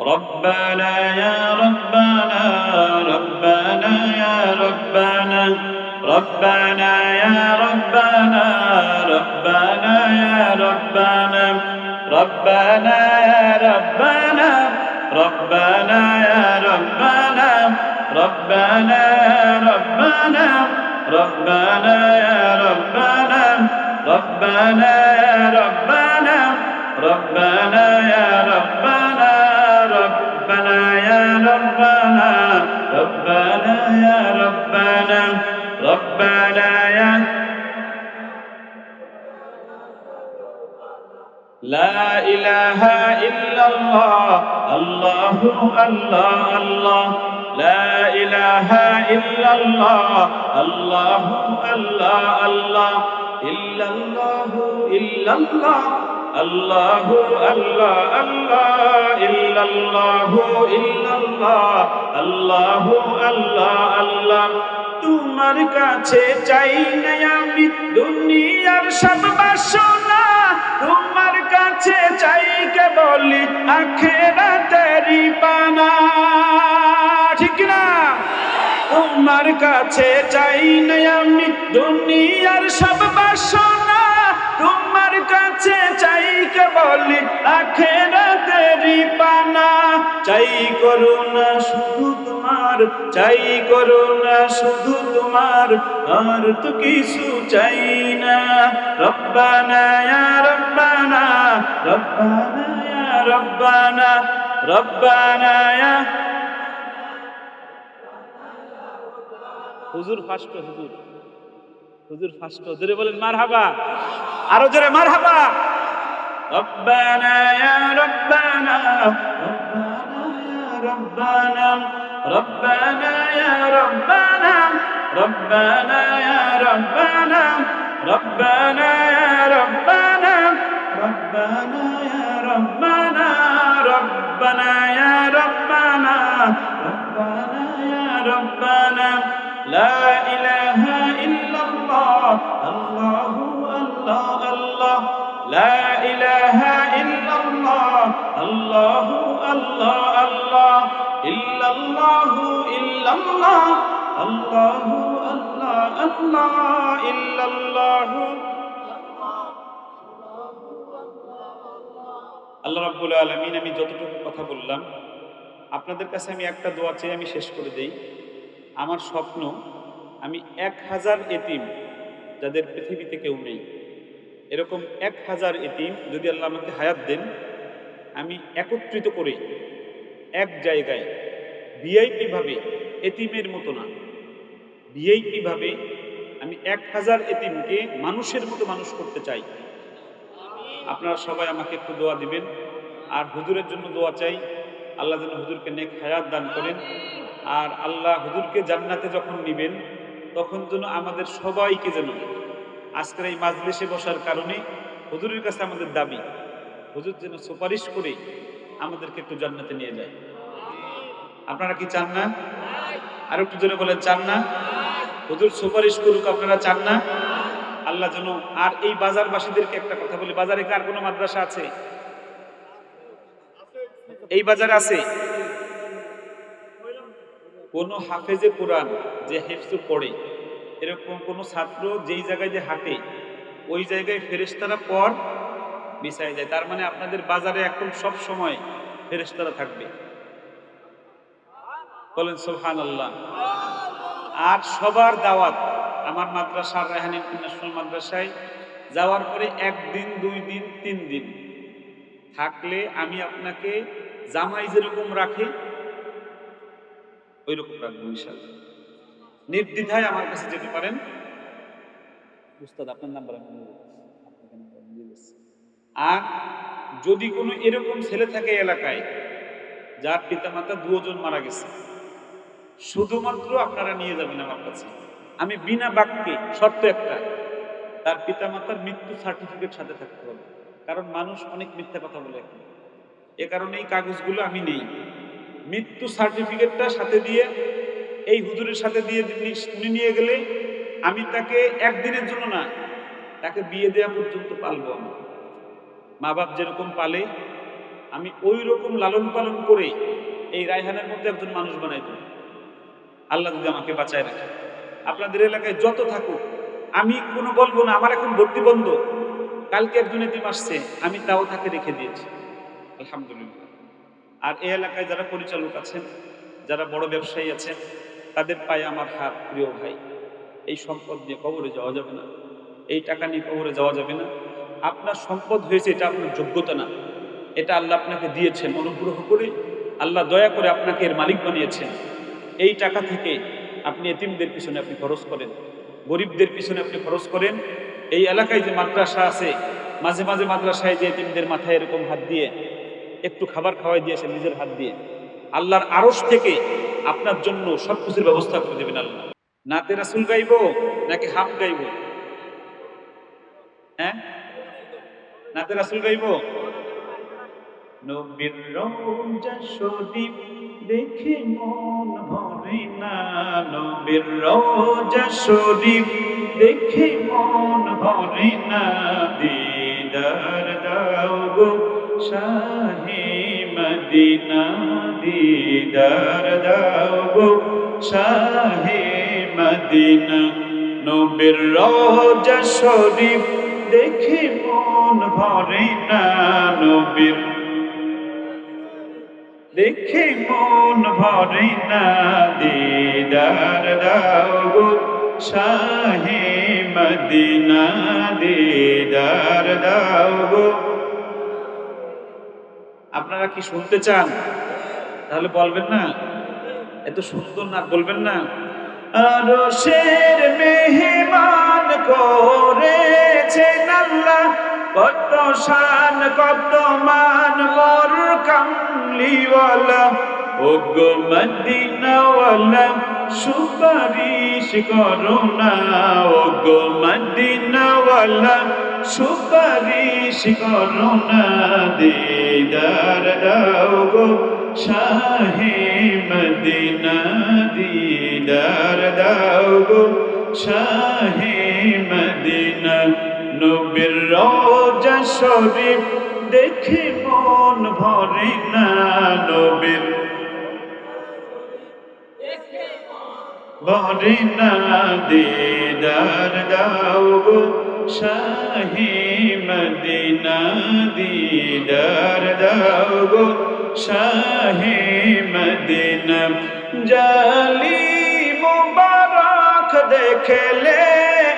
ربنا يا ربنا ربنا يا ربنا ربنا يا ربنا ربنا يا ربنا ربنا يا ربنا ربنا يا ربنا ربنا يا ربنا ربنا يا ربنا ربنا يا ربنا ربنا يا ربنا ربنا يا ربنا ربنا يا ربنا ربنا يا لا إله إلا الله الله الله الله لا إله إلا الله الله الله الله إلا الله إلا الله الله الله الله إلا الله إلا الله الله الله الله তোমার কাছে চাই না আমি দুনিয়ার সব বাসনা তোমার কাছে চাই কেবলি আখিরাতেরই পানা ঠিক না তোমার কাছে চাই না আমি দুনিয়ার সব বাসনা তোমার কাছে চাই কেবলি আখিরাতেরই পানা চাই করুণা শুধু তোমার চাই করুণা শুধু তোমার আর তো কিছু চাই না রব্বানা ইয়া রব্বানা রব্বানা ইয়া রব্বানা রব্বানা ইয়া হুজুর ফাস্ট হুজুর হুজুর ফাস্ট জোরে বলেন মারহাবা আরো জোরে মারহাবা রব্বানা ইয়া রব্বানা ربنا ربنا يا ربنا ربنا يا ربنا ربنا يا ربنا ربنا يا ربنا ربنا يا ربنا ربنا يا ربنا لا إله إلا الله الله الله الله لا إله إلا الله الله الله الله إلا الله إلا الله الله الله الله إلا الله আল্লাহ রাব্বুল আলামিন আমি যতটুকু কথা বললাম আপনাদের কাছে আমি একটা দোয়া চাই আমি শেষ করে দেই আমার স্বপ্ন আমি 1000 এতিম যাদের পৃথিবীতে কেউ নেই এরকম 1000 এতিম যদি আল্লাহ আমাকে হায়াত দেন আমি একত্রিত করে এক জায়গায় ভিআইপি ভাবে এতিমের মতো না ভিআইপি ভাবে আমি 1000 এতিমকে মানুষের মতো মানুষ করতে চাই আপনারা সবাই আমাকে একটু দোয়া দিবেন আর হুজুরের জন্য দোয়া চাই আল্লাহ যেন হুজুরকে নেক হায়াত দান করেন আর আল্লাহ হুজুরকে জান্নাতে যখন নেবেন তখন যেন আমাদের সবাইকে যেন আজকের এই মাজলিসে বসার কারণে হুজুরের কাছে আমাদের দাবি হুজুর যেন সুপারিশ করে আমাদেরকে একটু জান্নাতে নিয়ে যায় আপনারা কি চান না আর একটু জোরে বলেন চান না হুজুর সুপারিশ করুক আপনারা চান না আল্লাহ যেন আর এই বাজারবাসীদেরকে একটা কথা বলি বাজারে কার কোনো মাদ্রাসা আছে এই বাজারে আছে কোন হাফেজে কোরআন যে হিফজ পড়ে এরকম কোন ছাত্র যেই জায়গায় যে হাঁটে ওই জায়গায় ফেরেশতারা পর বিছায় যায় তার মানে আপনাদের বাজারে এখন সব সময় ফেরেশতারা থাকবে বলেন সুবহানাল্লাহ আর সবার দাওয়াত আমার মাদ্রাসা রায়হান ইন্টারন্যাশনাল মাদ্রাসায় যাওয়ার পরে একদিন 2 দিন 3 দিন থাকলে আমি আপনাকে জামাই যেরকম রাখি ওই রকম রাখবো ইনশাআল্লাহ নির্দ্বিধায় আমার কাছে যেতে পারেন উস্তাদ আপনার নাম্বার আমি দিয়ে দিচ্ছি আর যদি কোনো এরকম ছেলে থাকে এলাকায় যার পিতামাতা দুজন মারা গেছে শুধুমাত্র আপনারা নিয়ে যাবেন আমার কাছে আমি বিনা বাক্যে শর্ত একটা তার পিতামাতার মৃত্যু সার্টিফিকেট সাথে থাকতে হবে কারণ মানুষ অনেক মিথ্যা কথা বলে এখন এ কারণে এই কাগজগুলো আমি নেই মৃত্যু সার্টিফিকেটটা সাথে দিয়ে এই হুজুরের সাথে দিয়ে উনি নিয়ে গেলে আমি তাকে একদিনের জন্য না তাকে বিয়ে দেওয়া পর্যন্ত পালবো আমি মা বাপ যেরকম পালে আমি ওই রকম লালন পালন করে এই রায়হানের মধ্যে একজন মানুষ বানাই দেব, আল্লাহ যদি আমাকে বাঁচায় রাখে। আপনাদের এলাকায় যত থাকুক, আমি কোনো বলবো না আমার এখন ভর্তি বন্ধ, কালকে একজন এতিম আসছে, আমি তাও তাকে রেখে দিয়েছি, আলহামদুলিল্লাহ। আর এই এলাকায় যারা পরিচালক আছেন, যারা বড় ব্যবসায়ী আছেন, তাদের পায়ে আমার হাত, প্রিয় ভাই, এই সম্পদ নিয়ে কবরে যাওয়া যাবে না, এই টাকা নিয়ে কবরে যাওয়া যাবে না। আপনার সম্পদ হয়েছে, এটা আপনার যোগ্যতা না, এটা আল্লাহ আপনাকে দিয়েছেন অনুগ্রহ করে, আল্লাহ দয়া করে আপনাকে এর মালিক বানিয়েছেন। এই টাকা থেকে আপনি এতিমদের পিছনে আপনি খরচ করেন, গরিবদের পিছনে আপনি খরচ করেন। এই এলাকায় যে মাদ্রাসা আছে, মাঝে মাঝে মাদ্রাসায় যে এতিমদের মাথায় এরকম হাত দিয়ে একটু খাবার খাওয়াই দিয়েছে নিজের হাত দিয়ে, আল্লাহর আরশ থেকে আপনার জন্য সবকিছুর ব্যবস্থা করে দেবেন আল্লাহ। নাতে রাসূল গাইবো নাকি হাম গাইবো? হ্যাঁ, নাতে রাসূল গাইবো। নবীর রওজা শরীফ দেখে মন ভরে না, নবীর রওজা শরীফ দেখে মন ভরে না, দিদার দাও গো শাহে মদিনা, দিদার দাও গো শাহে মদিনা। নবীর রওজা শরীফ দেখে মন ভরে না, নবীর দেখে মন ভরে না, দিদার দাও গো শাহে মদিনা, দিদার দাও গো। আপনারা কি শুনতে চান? তাহলে বলবেন না, এত সুন্দর না, বলবেন না? আরশের মেহমান করেছেন আল্লাহ, কত শান কত মান মোর কামলিওয়ালা, ও গো মদিনাওয়ালা সুপারিশ করো না, ও গো মদিনাওয়ালা সুপারিশ করো না, দিদার দাও গো শাহে মদিনা, দিদার দাও গো শাহে মদিনা। নবীর রওজা শরীফ দেখে মন ভরে না, নবীর ভরে না, দিদার দাও গো শাহে মদিনা, দিদার দাও গো শাহে মদিনা। জালি মুবারক দেখলে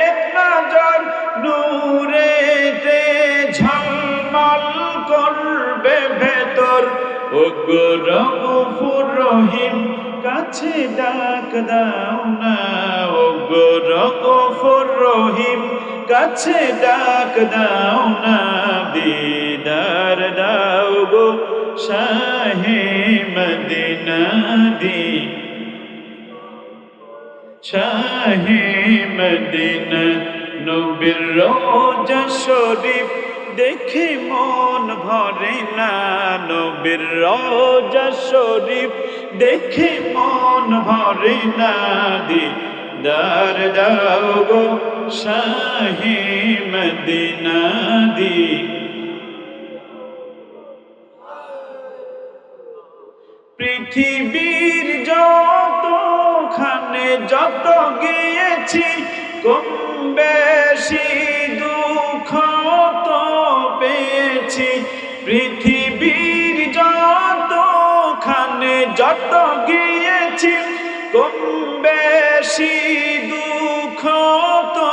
এক নজর নূরেতে ঝলমল করবে ভেতর, ও গো রউফুর রহিম কাছে ডাক দাও না, ও গো রউফুর রহিম কাছে ডাক দাও না, দিদার দাও গো শাহে মদিনা, দি শাহে মদিনা। নবীর রওজা শরীফ দেখে মন ভরে না, নবীর রওজা শরীফ দেখে মন ভরে না, দিদার দাও গো শাহে মদিনা, দি পৃথিবীর যতখানে যত গিয়েছি, কম বেশি দুঃখ তো পেয়েছি, পৃথিবীর যতখানে যত গিয়েছি, কম বেশি দুঃখ তো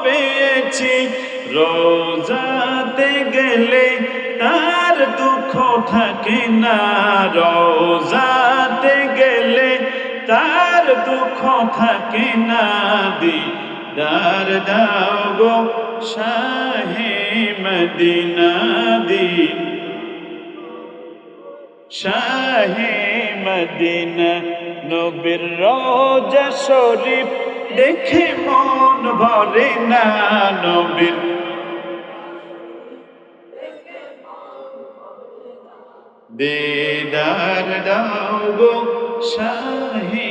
পেয়েছি, রোজাতে গেলে তার দুঃখ থাকে না, রোজাতে গেলে তার দুঃখ থাকে না, দিদার দাও গো শাহে মদিনা, দি শাহে মদিনা। নবীর রওজা শরীফ দেখে মন ভরে না, নবীর দিদার দাও গো শাহে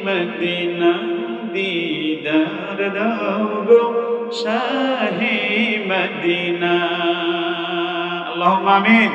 মদিনা, দিদার দাও গো শাহে মদিনা। আল্লাহুম্মা আমিন।